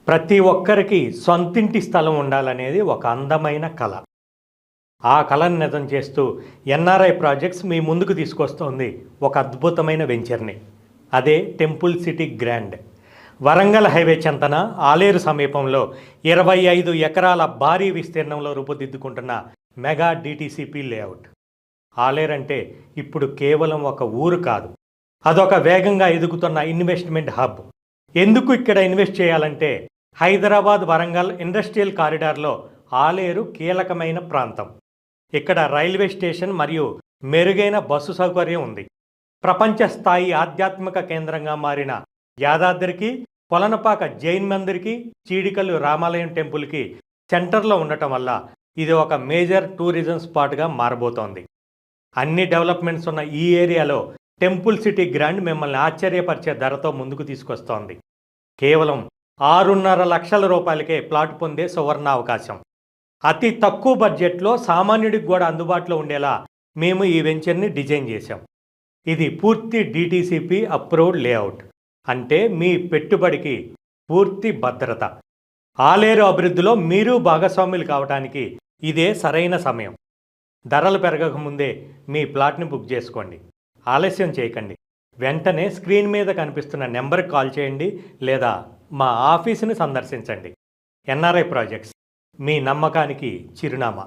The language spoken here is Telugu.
ప్రతి ఒక్కరికి సొంతింటి స్థలం ఉండాలనేది ఒక అందమైన కల. ఆ కలను నిజం చేస్తూ ఎన్ఆర్ఐ ప్రాజెక్ట్స్ మీ ముందుకు తీసుకొస్తోంది ఒక అద్భుతమైన వెంచర్ని. అదే temple city grand. Warangal highway చెంతన ఆలేరు సమీపంలో 25 ఎకరాల భారీ విస్తీర్ణంలో రూపుదిద్దుకుంటున్న మెగా డిటిసిపి లేఅవుట్. ఆలేరు అంటే ఇప్పుడు కేవలం ఒక ఊరు కాదు, అదొక వేగంగా ఎదుగుతున్న ఇన్వెస్ట్మెంట్ హబ్. ఎందుకు ఇక్కడ ఇన్వెస్ట్ చేయాలంటే హైదరాబాద్ వరంగల్ ఇండస్ట్రియల్ కారిడార్లో ఆలేరు కీలకమైన ప్రాంతం. ఇక్కడ రైల్వే స్టేషన్ మరియు మెరుగైన బస్సు సౌకర్యం ఉంది. ప్రపంచ స్థాయి ఆధ్యాత్మిక కేంద్రంగా మారిన యాదాద్రికి, పొలనపాక జైన్ మందిర్కి, చీడికల్లు రామాలయం టెంపుల్కి సెంటర్లో ఉండటం వల్ల ఇది ఒక మేజర్ టూరిజం స్పాట్గా మారబోతోంది. అన్ని డెవలప్మెంట్స్ ఉన్న ఈ ఏరియాలో టెంపుల్ సిటీ గ్రాండ్ మిమ్మల్ని ఆశ్చర్యపరిచే ధరతో ముందుకు తీసుకొస్తోంది. కేవలం 6.5 లక్షల రూపాయలకే ప్లాట్ పొందే సువర్ణ అవకాశం. అతి తక్కువ బడ్జెట్లో సామాన్యుడికి కూడా అందుబాటులో ఉండేలా మేము ఈ వెంచర్ని డిజైన్ చేశాం. ఇది పూర్తి డిటిసిపి అప్రూవ్డ్ లేఅవుట్. అంటే మీ పెట్టుబడికి పూర్తి భద్రత. ఆలేరు అభివృద్ధిలో మీరు భాగస్వాములు కావడానికి ఇదే సరైన సమయం. ధరలు పెరగకముందే మీ ప్లాట్ని బుక్ చేసుకోండి. ఆలస్యం చేయకండి. వెంటనే స్క్రీన్ మీద కనిపిస్తున్న నెంబర్కి కాల్ చేయండి లేదా మా ఆఫీసుని సందర్శించండి. ఎన్ఆర్ఐ ప్రాజెక్ట్స్, మీ నమ్మకానికి చిరునామా.